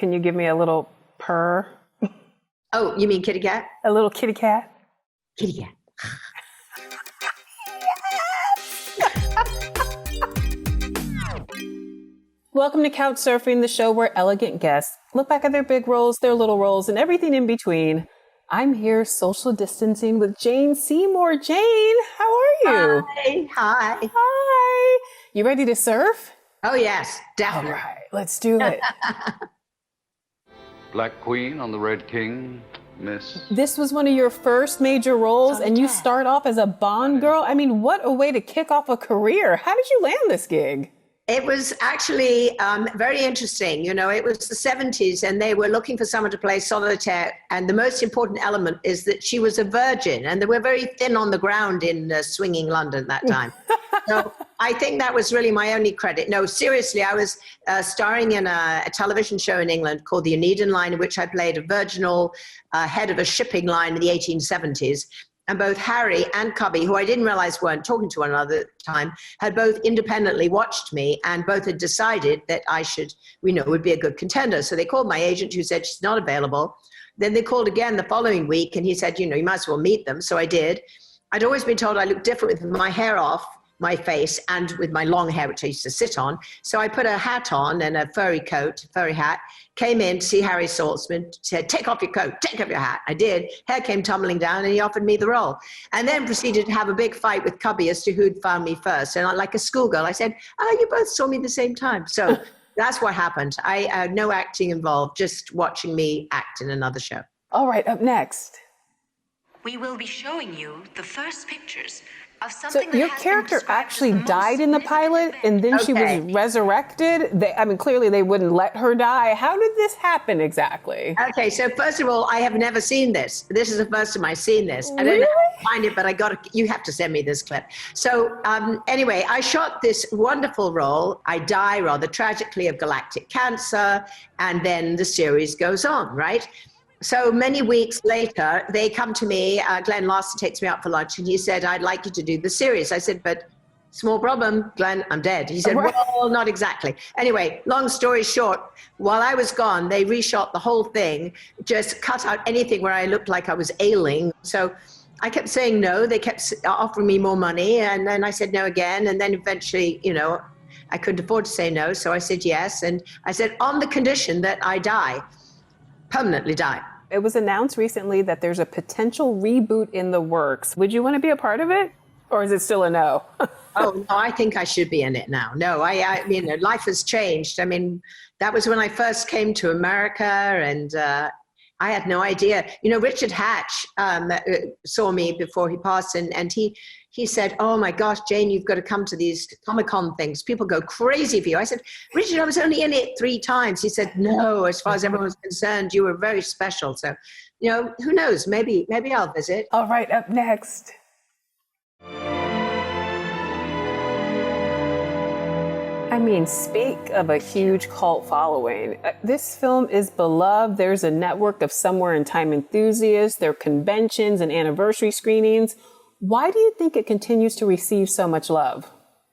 can you give me a little purr? Oh, you mean kitty cat? A little kitty cat? Kitty cat. Welcome to Couch Surfing, the show where elegant guests look back at their big roles, their little roles, and everything in between. I'm here social distancing with Jane Seymour. Jane, how are you? Hi. Hi. You ready to surf? Oh, yes, definitely. All right, let's do it. Black Queen on the Red King, Miss. This was one of your first major roles, and you start off as a Bond girl. I mean, what a way to kick off a career. How did you land this gig? It was actually very interesting. You know, it was the 70s and they were looking for someone to play solitaire. And the most important element is that she was a virgin and they were very thin on the ground in swinging London at that time. So I think that was really my only credit. No, seriously, I was starring in a television show in England called The Oneida Line, in which I played a virginal head of a shipping line in the 1870s. And both Harry and Cubby, who I didn't realize weren't talking to one another at the time, had both independently watched me and both had decided that I should, would be a good contender. So they called my agent who said she's not available. Then they called again the following week and he said, you might as well meet them. So I did. I'd always been told I looked different with my hair off my face and with my long hair, which I used to sit on. So I put a hat on and a furry coat, furry hat, came in to see Harry Saltzman, said, take off your coat, take off your hat. I did. Hair came tumbling down and he offered me the role. And then proceeded to have a big fight with Cubby as to who'd found me first. And like a schoolgirl, I said, oh, you both saw me at the same time. So that's what happened. I had no acting involved, just watching me act in another show. All right, up next. We will be showing you the first pictures of So something that your has been character described as actually the most died in the pilot significant and then she Okay. was resurrected. Clearly they wouldn't let her die. How did this happen exactly? Okay, so first of all, I have never seen this. This is the first time I've seen this. I don't know how to find it, but you have to send me this clip. So anyway, I shot this wonderful role. I die rather tragically of galactic cancer, and then the series goes on, right? So many weeks later, they come to me, Glenn Larson takes me out for lunch, and he said, I'd like you to do the series. I said, but small problem, Glenn, I'm dead. He said, well, not exactly. Anyway, long story short, while I was gone, they reshot the whole thing, just cut out anything where I looked like I was ailing. So I kept saying no. They kept offering me more money, and then I said no again. And then eventually, I couldn't afford to say no, so I said yes. And I said, on the condition that I die, permanently die. It was announced recently that there's a potential reboot in the works. Would you want to be a part of it? Or is it still a no? Oh, no, I think I should be in it now. No, I mean, life has changed. I mean, that was when I first came to America and I had no idea. Richard Hatch saw me before he passed and he said, oh my gosh, Jane, you've got to come to these Comic-Con things. People go crazy for you. I said, Richard, I was only in it 3 times. He said, no, as far as everyone was concerned, you were very special. So, who knows? Maybe I'll visit. All right, up next. I mean, speak of a huge cult following. This film is beloved. There's a network of Somewhere in Time enthusiasts. There are conventions and anniversary screenings. Why do you think it continues to receive so much love?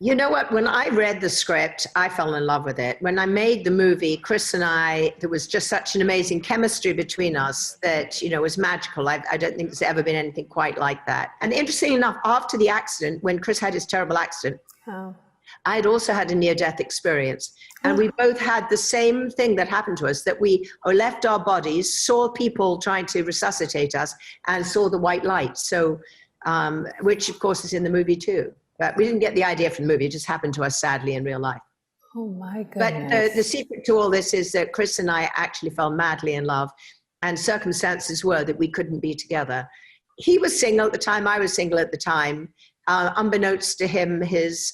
You know what? When I read the script, I fell in love with it. When I made the movie, Chris and I, there was just such an amazing chemistry between us that, was magical. I don't think there's ever been anything quite like that. And interestingly enough, after the accident, when Chris had his terrible accident, I had also had a near-death experience. And we both had the same thing that happened to us, that we left our bodies, saw people trying to resuscitate us, and saw the white light. So, which of course is in the movie too. But we didn't get the idea from the movie. It just happened to us sadly in real life. Oh my goodness. But the secret to all this is that Chris and I actually fell madly in love, and circumstances were that we couldn't be together. He was single at the time. I was single at the time. Unbeknownst to him, his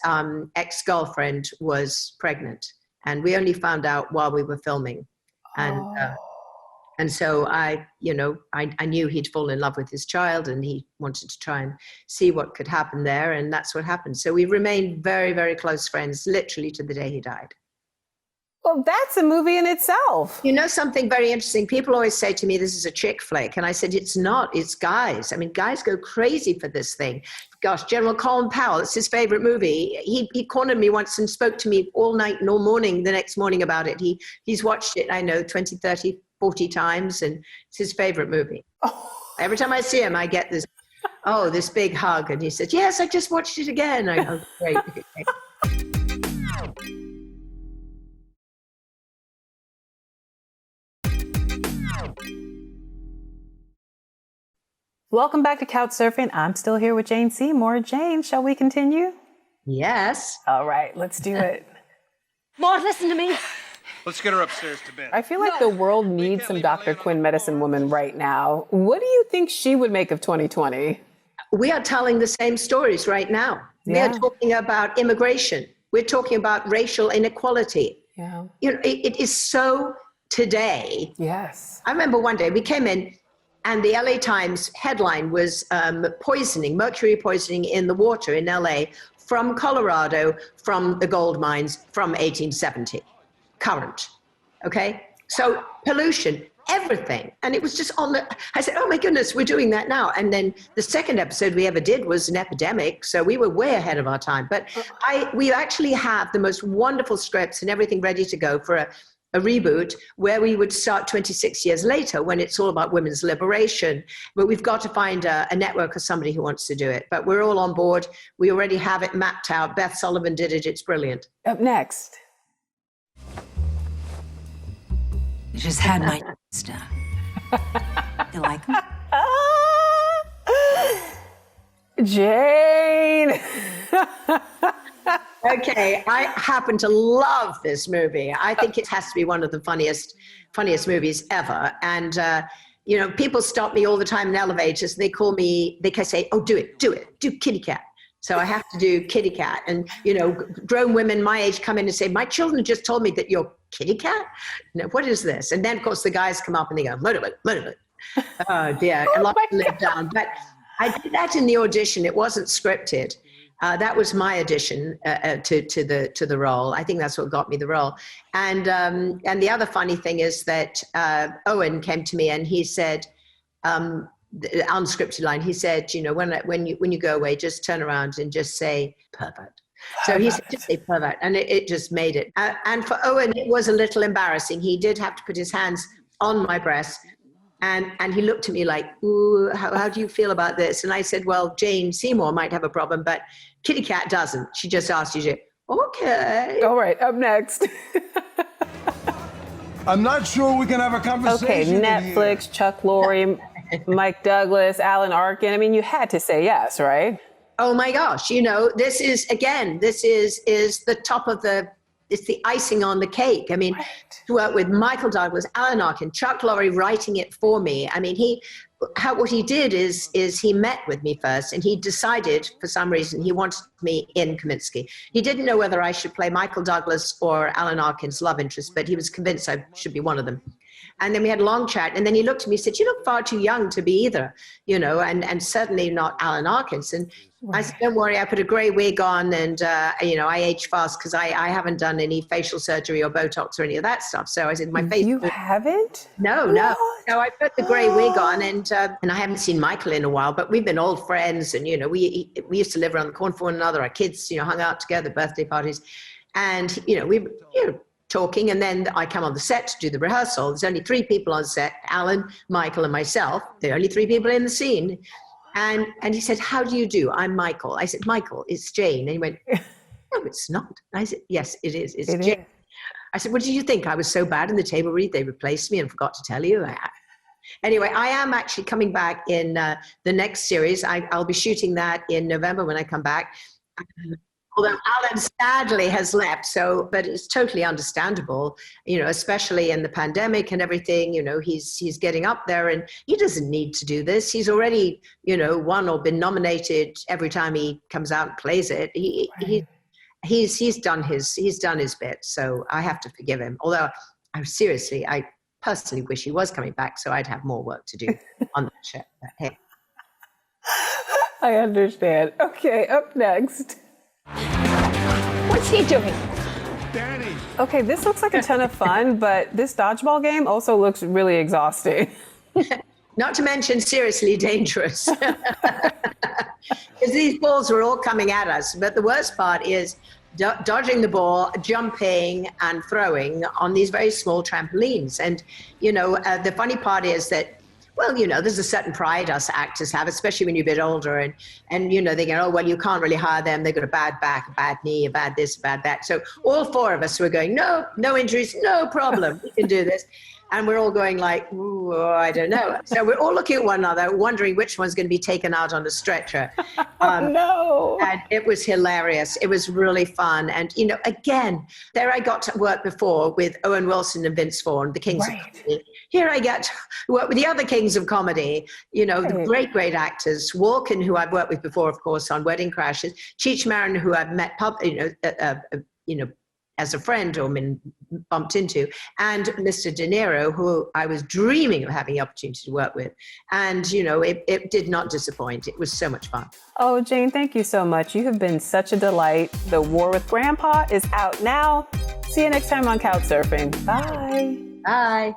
ex-girlfriend was pregnant, and we only found out while we were filming. And so I knew he'd fallen in love with his child, and he wanted to try and see what could happen there, and that's what happened. So we remained very, very close friends, literally to the day he died. Well, that's a movie in itself. You know something very interesting? People always say to me, this is a chick flick. And I said, it's not. It's guys. I mean, guys go crazy for this thing. Gosh, General Colin Powell, it's his favorite movie. He cornered me once and spoke to me all night and all morning the next morning about it. He's watched it, I know, 20, 30, 40 times, and it's his favorite movie. Oh. Every time I see him, I get this, this big hug. And he says, yes, I just watched it again. I go, great. Welcome back to Couch Surfing. I'm still here with Jane Seymour. Jane, shall we continue? Yes. All right, let's do it. Maud, listen to me. Let's get her upstairs to bed. I feel like the world needs some Dr. Quinn medicine woman right now. What do you think she would make of 2020? We are telling the same stories right now. Yeah. We are talking about immigration. We're talking about racial inequality. Yeah. You know, it is so today. Yes. I remember one day we came in and the LA Times headline was mercury poisoning in the water in LA from Colorado, from the gold mines from 1870, current, okay? So pollution, everything. And it was just I said, oh my goodness, we're doing that now. And then the second episode we ever did was an epidemic. So we were way ahead of our time. But we actually have the most wonderful scripts and everything ready to go for a reboot where we would start 26 years later when it's all about women's liberation. But we've got to find a network or somebody who wants to do it. But we're all on board. We already have it mapped out. Beth Sullivan did it. It's brilliant. Up next. Just had my done. You like them? Jane. Okay, I happen to love this movie. I think it has to be one of the funniest movies ever. And, you know, people stop me all the time in elevators. They call me, they can say, oh, do Kitty Cat. So I have to do Kitty Cat. And, you know, grown women my age come in and say, my children just told me that you're Kitty Cat? No, what is this? And then, of course, the guys come up and they go, motivate. Oh, dear. A lot to live down. But I did that in the audition. It wasn't scripted. That was my audition to the role. I think that's what got me the role. And the other funny thing is that Owen came to me and he said, the unscripted line, he said, you know, when you go away, just turn around and just say pervert. So he said, just say pervert. And it just made it. And for Owen, it was a little embarrassing. He did have to put his hands on my breast. And he looked at me like, ooh, how do you feel about this? And I said, well, Jane Seymour might have a problem, but Kitty Cat doesn't. She just asked you to, okay. All right, up next. I'm not sure we can have a conversation. Okay, Netflix, Chuck Lorre, Mike Douglas, Alan Arkin. I mean, you had to say yes, right? Oh my gosh, you know, this is the top of it's the icing on the cake. I mean, to work with Michael Douglas, Alan Arkin, Chuck Lorre writing it for me. I mean, what he did is he met with me first and he decided for some reason he wanted me in Kominsky. He didn't know whether I should play Michael Douglas or Alan Arkin's love interest, but he was convinced I should be one of them. And then we had a long chat and then he looked at me and said, you look far too young to be either, you know, and certainly not Alan Arkin's. And I said, don't worry, I put a gray wig on and, you know, I age fast because I haven't done any facial surgery or Botox or any of that stuff. So I said, my face. You haven't? No. So I put the gray wig on and I haven't seen Michael in a while, but we've been old friends and, you know, we used to live around the corner for one another. Our kids, you know, hung out together, birthday parties. And, you know, we, you know, talking, and then I come on the set to do the rehearsal. There's only 3 people on set, Alan, Michael, and myself. There are only 3 people in the scene. And he said, how do you do? I'm Michael. I said, Michael, it's Jane. And he went, no, it's not. I said, yes, it is. It's Jane. I said, what did you think? I was so bad in the table read, they replaced me and forgot to tell you. Anyway, I am actually coming back in the next series. I'll be shooting that in November when I come back. Although Alan sadly has left, but it's totally understandable, you know, especially in the pandemic and everything, you know, he's getting up there and he doesn't need to do this. He's already, you know, won or been nominated every time he comes out and plays it. He's done his bit, so I have to forgive him. Although I personally wish he was coming back so I'd have more work to do on that show. But hey. I understand. Okay, up next. What's he doing? Danny. Okay, this looks like a ton of fun, but this dodgeball game also looks really exhausting. Not to mention seriously dangerous. Because these balls were all coming at us. But the worst part is dodging the ball, jumping and throwing on these very small trampolines. And, the funny part is that, well, there's a certain pride us actors have, especially when you're a bit older. And they go, oh, well, you can't really hire them. They've got a bad back, a bad knee, a bad this, a bad that. So all four of us were going, no injuries, no problem. We can do this. And we're all going like, ooh, I don't know. So we're all looking at one another, wondering which one's going to be taken out on a stretcher. No. And it was hilarious. It was really fun. And, again, there I got to work before with Owen Wilson and Vince Vaughn, the kings of comedy. Here I get to work with the other kings of comedy, the great, great actors. Walken, who I've worked with before, of course, on Wedding Crashers. Cheech Marin, who I've met, as a friend or been bumped into, and Mr. De Niro, who I was dreaming of having the opportunity to work with. And, it did not disappoint. It was so much fun. Oh, Jane, thank you so much. You have been such a delight. The War with Grandpa is out now. See you next time on Couch Surfing. Bye. Bye.